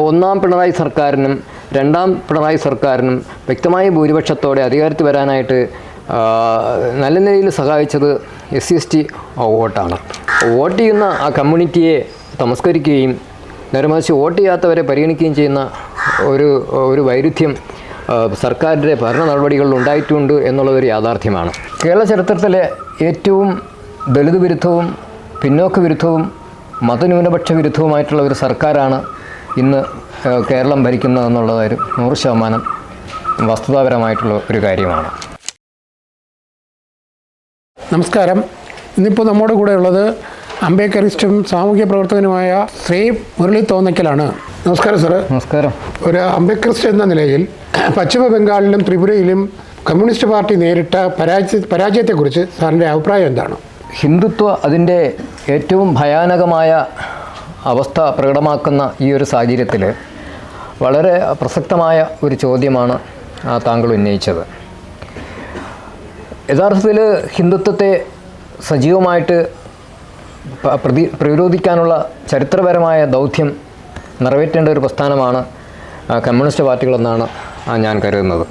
ഒന്നാം പിണറായി സർക്കാരിനും രണ്ടാം പിണറായി സർക്കാരിനും വ്യക്തമായ ഭൂരിപക്ഷത്തോടെ അധികാരത്തിൽ വരാനായിട്ട് നല്ല നിലയിൽ സഹായിച്ചത് SC/ST വോട്ടാണ്. വോട്ട് ചെയ്യുന്ന ആ കമ്മ്യൂണിറ്റിയെ തമസ്കരിക്കുകയും നേരെമറിച്ച് വോട്ട് ചെയ്യാത്തവരെ പരിഗണിക്കുകയും ചെയ്യുന്ന ഒരു വൈരുദ്ധ്യം സർക്കാരിൻ്റെ ഭരണ നടപടികളിൽ ഉണ്ടായിട്ടുണ്ട് എന്നുള്ളതൊരു യാഥാർത്ഥ്യമാണ്. കേരള ചരിത്രത്തിലെ ഏറ്റവും ദളിത് വിരുദ്ധവും പിന്നോക്ക വിരുദ്ധവും മതന്യൂനപക്ഷ വിരുദ്ധവുമായിട്ടുള്ള ഒരു സർക്കാരാണ് ഇന്ന് കേരളം ഭരിക്കുന്നതെന്നുള്ളത് 100% വസ്തുതാപരമായിട്ടുള്ള ഒരു കാര്യമാണ്. നമസ്കാരം. ഇന്നിപ്പോൾ നമ്മുടെ കൂടെ ഉള്ളത് അംബേദ്കറിസ്റ്റും സാമൂഹ്യ പ്രവർത്തകനുമായ ശ്രീ മുരളി തോന്നയ്ക്കലാണ്. നമസ്കാരം സാറ്. നമസ്കാരം. ഒരു അംബേദ്കറിസ്റ്റ് എന്ന നിലയിൽ പശ്ചിമ ബംഗാളിലും ത്രിപുരയിലും കമ്മ്യൂണിസ്റ്റ് പാർട്ടി നേരിട്ട പരാജയത്തെക്കുറിച്ച് സാറിൻ്റെ അഭിപ്രായം എന്താണ്? ഹിന്ദുത്വ അതിൻ്റെ ഏറ്റവും ഭയാനകമായ അവസ്ഥ പ്രകടമാക്കുന്ന ഈ ഒരു സാഹചര്യത്തിൽ വളരെ പ്രസക്തമായ ഒരു ചോദ്യമാണ് താങ്കൾ ഉന്നയിച്ചത്. യഥാർത്ഥത്തിൽ ഹിന്ദുത്വത്തെ സജീവമായിട്ട് പ്രതിരോധിക്കാനുള്ള ചരിത്രപരമായ ദൗത്യം നിറവേറ്റേണ്ട ഒരു പ്രസ്ഥാനമാണ് കമ്മ്യൂണിസ്റ്റ് പാർട്ടികളെന്നാണ് ഞാൻ കരുതുന്നത്.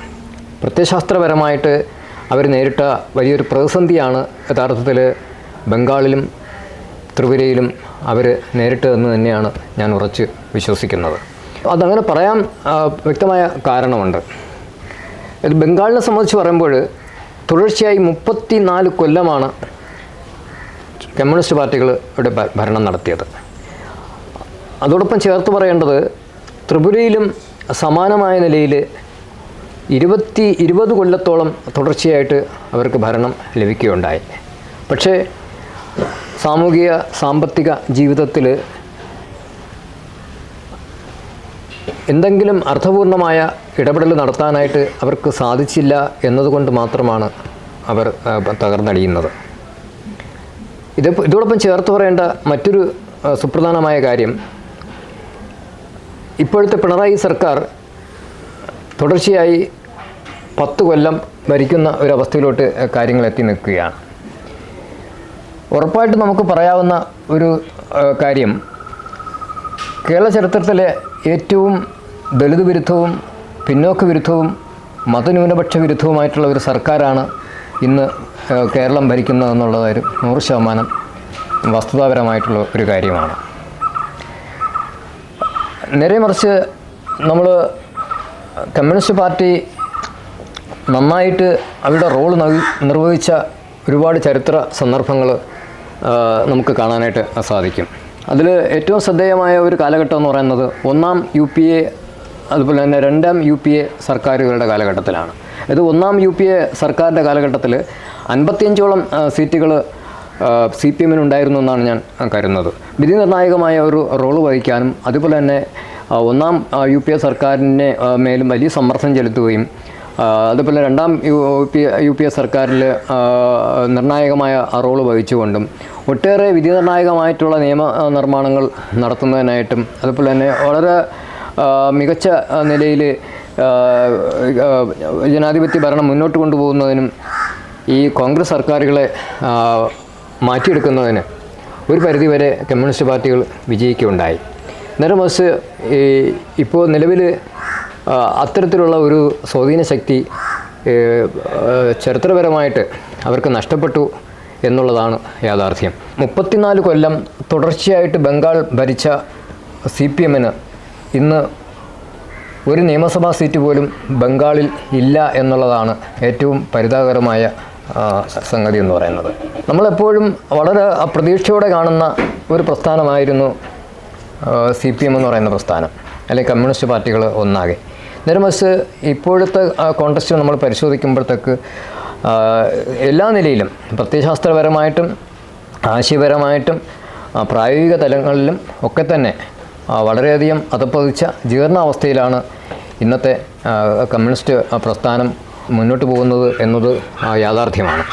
പ്രത്യയശാസ്ത്രപരമായിട്ട് അവർ നേരിട്ട വലിയൊരു പ്രതിസന്ധിയാണ് യഥാർത്ഥത്തിൽ ബംഗാളിലും ത്രിപുരയിലും അവർ നേരിട്ടതെന്ന് തന്നെയാണ് ഞാൻ ഉറച്ച് വിശ്വസിക്കുന്നത്. അതങ്ങനെ പറയാൻ വ്യക്തമായ കാരണമുണ്ട്. ഇത് ബംഗാളിനെ സംബന്ധിച്ച് പറയുമ്പോൾ തുടർച്ചയായി 34 കൊല്ലമാണ് കമ്മ്യൂണിസ്റ്റ് പാർട്ടികൾ ഇവിടെ ഭരണം നടത്തിയത്. അതോടൊപ്പം ചേർത്ത് പറയേണ്ടത് ത്രിപുരയിലും സമാനമായ നിലയിൽ 20 കൊല്ലത്തോളം തുടർച്ചയായിട്ട് അവർക്ക് ഭരണം ലഭിക്കുകയുണ്ടായി. പക്ഷേ സാമൂഹിക സാമ്പത്തിക ജീവിതത്തിൽ എന്തെങ്കിലും അർത്ഥപൂർണമായ ഇടപെടൽ നടത്താനായിട്ട് അവർക്ക് സാധിച്ചില്ല എന്നതുകൊണ്ട് മാത്രമാണ് അവർ തകർന്നടിയുന്നത്. ഇതോടൊപ്പം ചേർത്ത് പറയേണ്ട മറ്റൊരു സുപ്രധാനമായ കാര്യം, ഇപ്പോഴത്തെ പിണറായി സർക്കാർ തുടർച്ചയായി 10 കൊല്ലം ഭരിക്കുന്ന ഒരവസ്ഥയിലോട്ട് കാര്യങ്ങൾ എത്തി നിൽക്കുകയാണ്. ഉറപ്പായിട്ട് നമുക്ക് പറയാവുന്ന ഒരു കാര്യം, കേരള ചരിത്രത്തിലെ ഏറ്റവും ദളിത് വിരുദ്ധവും പിന്നോക്ക വിരുദ്ധവും മതന്യൂനപക്ഷ വിരുദ്ധവുമായിട്ടുള്ള ഒരു സർക്കാരാണ് ഇന്ന് കേരളം ഭരിക്കുന്നതെന്നുള്ളത് 100% വസ്തുതാപരമായിട്ടുള്ള ഒരു കാര്യമാണ്. നേരെ മറിച്ച് നമ്മൾ കമ്മ്യൂണിസ്റ്റ് പാർട്ടി നന്നായിട്ട് അവരുടെ റോൾ നിർവഹിച്ച ഒരുപാട് ചരിത്ര സന്ദർഭങ്ങൾ നമുക്ക് കാണാനായിട്ട് സാധിക്കും. അതിൽ ഏറ്റവും ശ്രദ്ധേയമായ ഒരു കാലഘട്ടം എന്ന് പറയുന്നത് 1ാം UPA അതുപോലെ തന്നെ 2ാം UPA സർക്കാരുകളുടെ കാലഘട്ടത്തിലാണ്. ഇത് 1ാം UPA സർക്കാരിൻ്റെ കാലഘട്ടത്തിൽ 55ഓളം സീറ്റുകൾ CPM-നുണ്ടായിരുന്നു എന്നാണ് ഞാൻ കരുതുന്നത്. വിധി നിർണായകമായ ഒരു റോള് വഹിക്കാനും അതുപോലെ തന്നെ 1ാം UPA സർക്കാരിനെ മേലും വലിയ സമ്മർദ്ദം ചെലുത്തുകയും അതുപോലെ 2ാം UPA സർക്കാരിൽ നിർണായകമായ റോള് വഹിച്ചുകൊണ്ടും ഒട്ടേറെ വിധി നിർണായകമായിട്ടുള്ള നിയമ നിർമ്മാണങ്ങൾ നടത്തുന്നതിനായിട്ടും അതുപോലെ തന്നെ വളരെ മികച്ച നിലയിൽ ജനാധിപത്യ ഭരണം മുന്നോട്ട് കൊണ്ടുപോകുന്നതിനും ഈ കോൺഗ്രസ് സർക്കാരുകളെ മാറ്റിയെടുക്കുന്നതിന് ഒരു പരിധിവരെ കമ്മ്യൂണിസ്റ്റ് പാർട്ടികൾ വിജയിക്കുകയുണ്ടായി. നേരെ മറിച്ച് ഇപ്പോൾ നിലവിൽ അത്തരത്തിലുള്ള ഒരു സ്വാധീന ശക്തി ചരിത്രപരമായിട്ട് അവർക്ക് നഷ്ടപ്പെട്ടു എന്നുള്ളതാണ് യാഥാർത്ഥ്യം. 34 കൊല്ലം തുടർച്ചയായിട്ട് ബംഗാൾ ഭരിച്ച CPM-ന് ഇന്ന് ഒരു നിയമസഭാ സീറ്റ് പോലും ബംഗാളിൽ ഇല്ല എന്നുള്ളതാണ് ഏറ്റവും പരിതാപകരമായ സംഗതി എന്ന് പറയുന്നത്. നമ്മളെപ്പോഴും വളരെ പ്രതീക്ഷയോടെ കാണുന്ന ഒരു പ്രസ്ഥാനമായിരുന്നു CPM എന്ന് പറയുന്ന പ്രസ്ഥാനം, അല്ലെങ്കിൽ കമ്മ്യൂണിസ്റ്റ് പാർട്ടികൾ ഒന്നാകെ. നേരെമറിച്ച് ഇപ്പോഴത്തെ കോൺടെക്സ്റ്റ് നമ്മൾ പരിശോധിക്കുമ്പോഴത്തേക്ക് എല്ലാ നിലയിലും പ്രത്യയശാസ്ത്രപരമായിട്ടും ആശയപരമായിട്ടും പ്രായോഗിക തലങ്ങളിലും ഒക്കെ തന്നെ വളരെയധികം അധപ്പതിച്ച ജീർണാവസ്ഥയിലാണ് ഇന്നത്തെ കമ്മ്യൂണിസ്റ്റ് പ്രസ്ഥാനം മുന്നോട്ട് പോകുന്നത് എന്നത് യാഥാർത്ഥ്യമാണ്.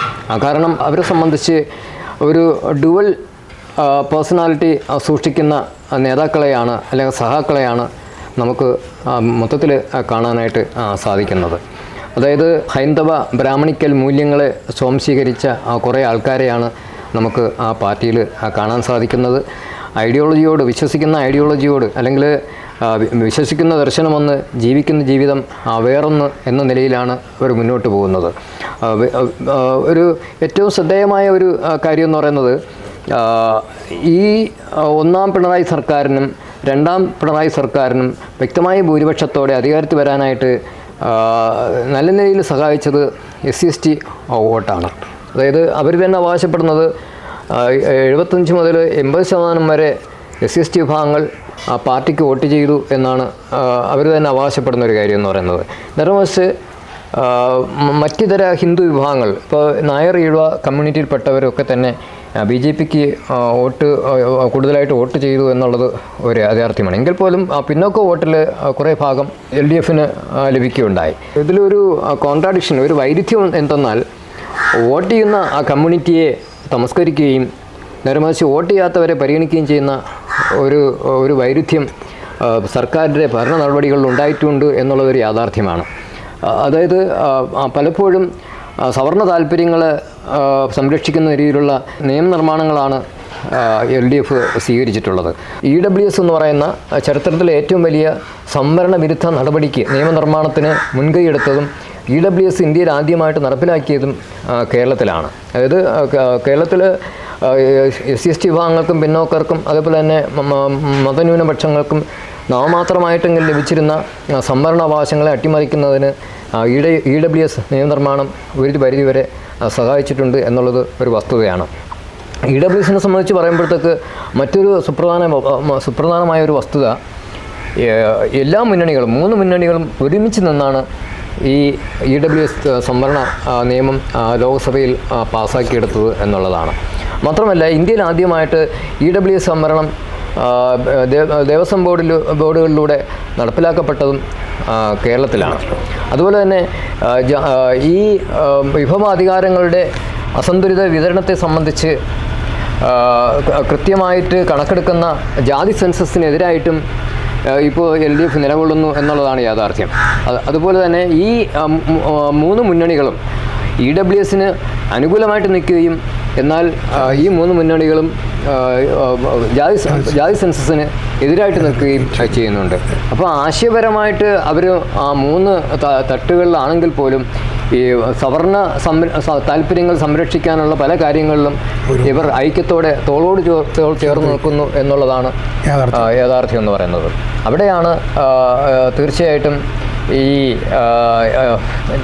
കാരണം അവരെ സംബന്ധിച്ച് ഒരു ഡുവൽ പേഴ്സണാലിറ്റി സൂക്ഷിക്കുന്ന നേതാക്കളെയാണ് അല്ലെങ്കിൽ സഹാക്കളെയാണ് നമുക്ക് മൊത്തത്തിൽ കാണാനായിട്ട് സാധിക്കുന്നത്. അതായത് ഹൈന്ദവ ബ്രാഹ്മണിക്കൽ മൂല്യങ്ങളെ സ്വാംശീകരിച്ച കുറേ ആൾക്കാരെയാണ് നമുക്ക് ആ പാർട്ടിയിൽ കാണാൻ സാധിക്കുന്നത്. വിശ്വസിക്കുന്ന ഐഡിയോളജിയോട് അല്ലെങ്കിൽ വിശ്വസിക്കുന്ന ദർശനമൊന്ന്, ജീവിക്കുന്ന ജീവിതം വേറൊന്ന് എന്ന നിലയിലാണ് അവർ മുന്നോട്ട് പോകുന്നത്. ഒരു ഏറ്റവും ശ്രദ്ധേയമായ ഒരു കാര്യം എന്ന് പറയുന്നത്, ഈ ഒന്നാം പിണറായി സർക്കാരിനും രണ്ടാം പിണറായി സർക്കാരിനും വ്യക്തമായ ഭൂരിപക്ഷത്തോടെ അധികാരത്തിൽ വരാനായിട്ട് നല്ല നിലയിൽ സഹായിച്ചത് SC/ST വോട്ടാണ്. അതായത് അവർ തന്നെ അവകാശപ്പെടുന്നത് 75 മുതൽ 80% വരെ SC/ST വിഭാഗങ്ങൾ പാർട്ടിക്ക് വോട്ട് ചെയ്തു എന്നാണ് അവർ തന്നെ അവകാശപ്പെടുന്ന ഒരു കാര്യം എന്ന് പറയുന്നത്. നേരെമറിച്ച് മറ്റിതര ഹിന്ദു വിഭാഗങ്ങൾ, ഇപ്പോൾ നായർ ഈഴവ കമ്മ്യൂണിറ്റിയിൽപ്പെട്ടവരൊക്കെ തന്നെ BJPക്ക് കൂടുതലായിട്ട് വോട്ട് ചെയ്തു എന്നുള്ളത് ഒരു യാഥാർത്ഥ്യമാണ്. എങ്കിൽ പോലും പിന്നോക്ക വോട്ടിൽ കുറേ ഭാഗം LDFന് ലഭിക്കുകയുണ്ടായി. ഇതിലൊരു കോൺട്രാഡിക്ഷൻ, ഒരു വൈരുദ്ധ്യം എന്തെന്നാൽ, വോട്ട് ചെയ്യുന്ന ആ കമ്മ്യൂണിറ്റിയെ തമസ്കരിക്കുകയും നേരെമറിച്ച് വോട്ട് ചെയ്യാത്തവരെ പരിഗണിക്കുകയും ചെയ്യുന്ന ഒരു വൈരുദ്ധ്യം സർക്കാരിൻ്റെ ഭരണ നടപടികളിൽ ഉണ്ടായിട്ടുണ്ട് എന്നുള്ളതൊരു യാഥാർത്ഥ്യമാണ്. അതായത് പലപ്പോഴും സവർണ താല്പര്യങ്ങൾ സംരക്ഷിക്കുന്ന രീതിയിലുള്ള നിയമനിർമ്മാണങ്ങളാണ് LDF സ്വീകരിച്ചിട്ടുള്ളത്. EWS എന്ന് പറയുന്ന ചരിത്രത്തിലെ ഏറ്റവും വലിയ സംവരണ വിരുദ്ധ നടപടിക്ക്, നിയമനിർമ്മാണത്തിന് മുൻകൈയെടുത്തതും EWS ഇന്ത്യയിൽ ആദ്യമായിട്ട് നടപ്പിലാക്കിയതും കേരളത്തിലാണ്. അതായത് കേരളത്തിൽ SC/ST വിഭാഗങ്ങൾക്കും പിന്നോക്കർക്കും അതുപോലെ തന്നെ മതന്യൂനപക്ഷങ്ങൾക്കും നാമമാത്രമായിട്ടെങ്കിലും ലഭിച്ചിരുന്ന സംവരണാവകാശങ്ങളെ അട്ടിമറിക്കുന്നതിന് EWS നിയമനിർമ്മാണം ഒരു പരിധിവരെ സഹായിച്ചിട്ടുണ്ട് എന്നുള്ളത് ഒരു വസ്തുതയാണ്. EWSനെ സംബന്ധിച്ച് പറയുമ്പോഴത്തേക്ക് മറ്റൊരു സുപ്രധാനമായ ഒരു വസ്തുത, എല്ലാ മുന്നണികളും 3 മുന്നണികളും ഒരുമിച്ച് നിന്നാണ് ഈ EWS സംവരണ നിയമം ലോക്സഭയിൽ പാസ്സാക്കിയെടുത്തത് എന്നുള്ളതാണ്. മാത്രമല്ല, ഇന്ത്യയിൽ ആദ്യമായിട്ട് EWS സംവരണം ദേവസ്വം ബോർഡുകളിലൂടെ നടപ്പിലാക്കപ്പെട്ടതും കേരളത്തിലാണ്. അതുപോലെ തന്നെ ഈ വിഭവാധികാരങ്ങളുടെ അസന്തുലിത വിതരണത്തെ സംബന്ധിച്ച് കൃത്യമായിട്ട് കണക്കെടുക്കുന്ന ജാതി സെൻസസിനെതിരായിട്ടും ഇപ്പോൾ LDF നിലകൊള്ളുന്നു എന്നുള്ളതാണ് യാഥാർത്ഥ്യം. അതുപോലെ തന്നെ ഈ 3 മുന്നണികളും EWSന് അനുകൂലമായിട്ട് നിൽക്കുകയും എന്നാൽ ഈ 3 മുന്നണികളും ജാതി സെൻസസിന് എതിരായിട്ട് നിൽക്കുകയും ചെയ്യുന്നുണ്ട്. അപ്പോൾ ആശയപരമായിട്ട് അവർ ആ 3 തട്ടുകളിലാണെങ്കിൽ പോലും ഈ സവർണ താല്പര്യങ്ങൾ സംരക്ഷിക്കാനുള്ള പല കാര്യങ്ങളിലും ഇവർ ഐക്യത്തോടെ തോളോട് ചേർന്ന് നിൽക്കുന്നു എന്നുള്ളതാണ് യാഥാർത്ഥ്യം എന്ന് പറയുന്നത്. അവിടെയാണ് തീർച്ചയായിട്ടും ഈ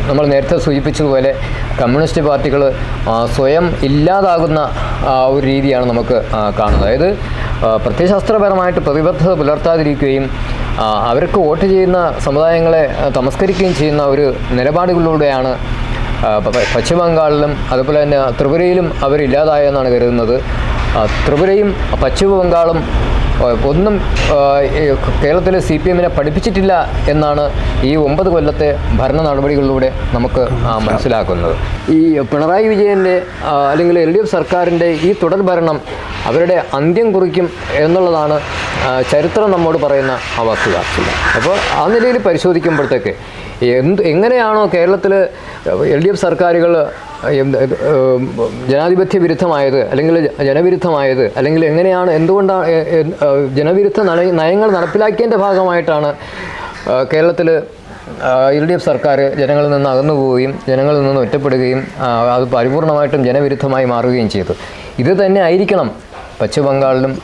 നമ്മൾ നേരത്തെ സൂചിപ്പിച്ചതുപോലെ കമ്മ്യൂണിസ്റ്റ് പാർട്ടികൾ സ്വയം ഇല്ലാതാകുന്ന ഒരു രീതിയാണ് നമുക്ക് കാണുന്നത്. അതായത് പ്രത്യയശാസ്ത്രപരമായിട്ട് പ്രതിബദ്ധത പുലർത്താതിരിക്കുകയും അവർക്ക് വോട്ട് ചെയ്യുന്ന സമുദായങ്ങളെ തമസ്കരിക്കുകയും ചെയ്യുന്ന ഒരു നിലപാടുകളിലൂടെയാണ് പശ്ചിമ ബംഗാളിലും അതുപോലെ തന്നെ ത്രിപുരയിലും അവരില്ലാതായെന്നാണ് കരുതുന്നത്. ത്രിപുരയും പശ്ചിമ ബംഗാളും ഒന്നും കേരളത്തിലെ CPMനെ പഠിപ്പിച്ചിട്ടില്ല എന്നാണ് ഈ 9 കൊല്ലത്തെ ഭരണ നടപടികളിലൂടെ നമുക്ക് മനസ്സിലാക്കുന്നത്. ഈ പിണറായി വിജയൻ്റെ അല്ലെങ്കിൽ LDF സർക്കാരിൻ്റെ ഈ തുടർ ഭരണം അവരുടെ അന്ത്യം കുറിക്കും എന്നുള്ളതാണ് ചരിത്രം നമ്മോട് പറയുന്ന വസ്തുത. അപ്പോൾ ആ നിലയിൽ പരിശോധിക്കുമ്പോഴത്തേക്ക് എങ്ങനെയാണോ കേരളത്തിൽ LDF സർക്കാരുകൾ ജനാധിപത്യ വിരുദ്ധമായത് അല്ലെങ്കിൽ ജനവിരുദ്ധമായത്, അല്ലെങ്കിൽ എന്തുകൊണ്ടാണ് ജനവിരുദ്ധ നയങ്ങൾ നടപ്പിലാക്കിയതിൻ്റെ ഭാഗമായിട്ടാണ് കേരളത്തിൽ LDF സർക്കാർ ജനങ്ങളിൽ നിന്ന് അകന്നു പോവുകയും ജനങ്ങളിൽ നിന്ന് ഒറ്റപ്പെടുകയും അത് പരിപൂർണമായിട്ടും ജനവിരുദ്ധമായി മാറുകയും ചെയ്തു. ഇത് തന്നെ ആയിരിക്കണം പശ്ചിമ ബംഗാളിലും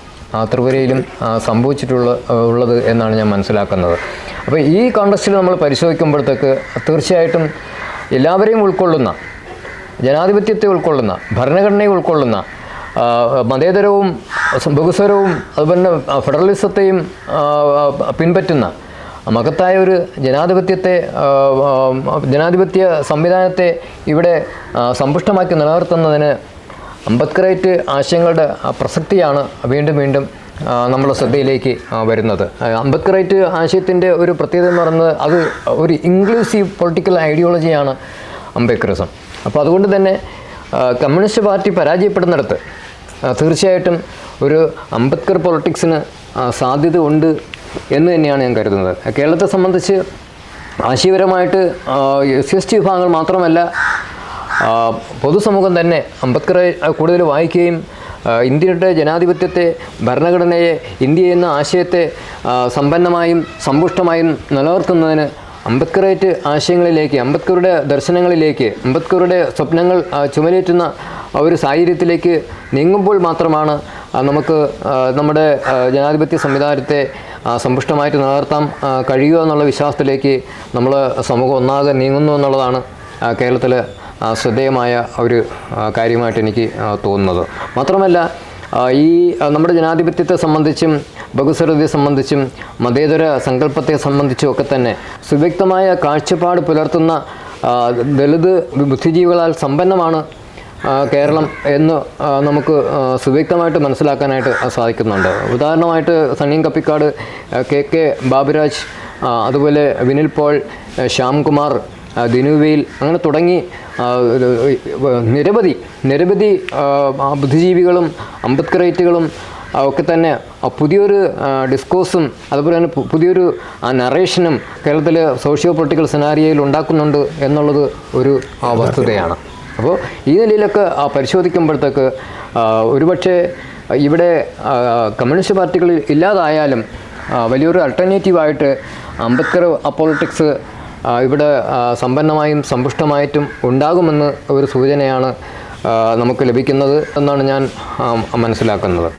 ത്രിപുരയിലും സംഭവിച്ചിട്ടുള്ളത് എന്നാണ് ഞാൻ മനസ്സിലാക്കുന്നത്. അപ്പോൾ ഈ കോണ്ടെക്സ്റ്റിൽ നമ്മൾ പരിശോധിക്കുമ്പോഴത്തേക്ക് തീർച്ചയായിട്ടും എല്ലാവരെയും ഉൾക്കൊള്ളുന്ന, ജനാധിപത്യത്തെ ഉൾക്കൊള്ളുന്ന, ഭരണഘടനയെ ഉൾക്കൊള്ളുന്ന, മതേതരവും ബഹുസ്വരവും അതുപോലെ തന്നെ ഫെഡറലിസത്തെയും പിൻപറ്റുന്ന മഹത്തായ ഒരു ജനാധിപത്യ സംവിധാനത്തെ ഇവിടെ സമ്പുഷ്ടമാക്കി നിലനിർത്തുന്നതിന് അംബേദ്കറേറ്റ് ആശയങ്ങളുടെ പ്രസക്തിയാണ് വീണ്ടും വീണ്ടും നമ്മുടെ ശ്രദ്ധയിലേക്ക് വരുന്നത്. അംബേദ്കറേറ്റ് ആശയത്തിൻ്റെ ഒരു പ്രത്യേകത എന്ന് പറയുന്നത് അത് ഒരു ഇൻക്ലൂസീവ് പൊളിറ്റിക്കൽ ഐഡിയോളജിയാണ് അംബേദ്കറിസം. അപ്പോൾ അതുകൊണ്ട് തന്നെ കമ്മ്യൂണിസ്റ്റ് പാർട്ടി പരാജയപ്പെടുന്നിടത്ത് തീർച്ചയായിട്ടും ഒരു അംബേദ്കർ പൊളിറ്റിക്സിന് സാധ്യത ഉണ്ട് എന്ന് തന്നെയാണ് ഞാൻ കരുതുന്നത്. കേരളത്തെ സംബന്ധിച്ച് ആശയപരമായിട്ട് SC/ST വിഭാഗങ്ങൾ മാത്രമല്ല, പൊതുസമൂഹം തന്നെ അംബേദ്കറെ കൂടുതൽ വായിക്കുകയും ഇന്ത്യയുടെ ജനാധിപത്യത്തെ, ഭരണഘടനയെ, ഇന്ത്യ എന്ന ആശയത്തെ സമ്പന്നമായും സമ്പുഷ്ടമായും നിലനിർത്തുന്നതിന് അംബേദ്കറേറ്റ് ആശയങ്ങളിലേക്ക്, അംബേദ്കറുടെ ദർശനങ്ങളിലേക്ക്, അംബേദ്കറുടെ സ്വപ്നങ്ങൾ ചുമലേറ്റുന്ന ഒരു സാഹചര്യത്തിലേക്ക് നീങ്ങുമ്പോൾ മാത്രമാണ് നമുക്ക് നമ്മുടെ ജനാധിപത്യ സംവിധാനത്തെ സമ്പുഷ്ടമായിട്ട് നിലനിർത്താൻ കഴിയുക എന്നുള്ള വിശ്വാസത്തിലേക്ക് നമ്മൾ സമൂഹം ഒന്നാകെ നീങ്ങുന്നു എന്നുള്ളതാണ് കേരളത്തിൽ ശ്രദ്ധേയമായ ഒരു കാര്യമായിട്ട് എനിക്ക് തോന്നുന്നത്. മാത്രമല്ല ഈ നമ്മുടെ ജനാധിപത്യത്തെ സംബന്ധിച്ചും ബഹുസ്വരതയെ സംബന്ധിച്ചും മതേതര സങ്കല്പത്തെ സംബന്ധിച്ചും ഒക്കെ തന്നെ സുവ്യക്തമായ കാഴ്ചപ്പാട് പുലർത്തുന്ന ദളിത് ബുദ്ധിജീവികളാൽ സമ്പന്നമാണ് കേരളം എന്ന് നമുക്ക് സുവ്യക്തമായിട്ട് മനസ്സിലാക്കാനായിട്ട് സാധിക്കുന്നുണ്ട്. ഉദാഹരണമായിട്ട് സണ്ണീൻ കപ്പിക്കാട്, KK ബാബുരാജ്, അതുപോലെ വിനിൽ പോൾ, ശ്യാംകുമാർ, ദിനുവെയിൽ, അങ്ങനെ തുടങ്ങി നിരവധി ബുദ്ധിജീവികളും അംബേദ്കറേറ്റുകളും ഒക്കെ തന്നെ പുതിയൊരു ഡിസ്കോഴ്സും അതുപോലെ തന്നെ പുതിയൊരു നറേഷനും കേരളത്തിൽ സോഷ്യോ പൊളിറ്റിക്കൽ സിനാരിയയിൽ ഉണ്ടാക്കുന്നുണ്ട് എന്നുള്ളത് ഒരു വസ്തുതയാണ്. അപ്പോൾ ഈ നിലയിലൊക്കെ പരിശോധിക്കുമ്പോഴത്തേക്ക് ഒരുപക്ഷെ ഇവിടെ കമ്മ്യൂണിസ്റ്റ് പാർട്ടികൾ ഇല്ലാതായാലും വലിയൊരു അൾട്ടർനേറ്റീവായിട്ട് അംബേദ്കർ പൊളിറ്റിക്സ് ഇവിടെ സമ്പന്നമായും സമ്പുഷ്ടമായിട്ടും ഉണ്ടാകുമെന്ന് ഒരു സൂചനയാണ് നമുക്ക് ലഭിക്കുന്നത് എന്നാണ് ഞാൻ മനസ്സിലാക്കുന്നത്.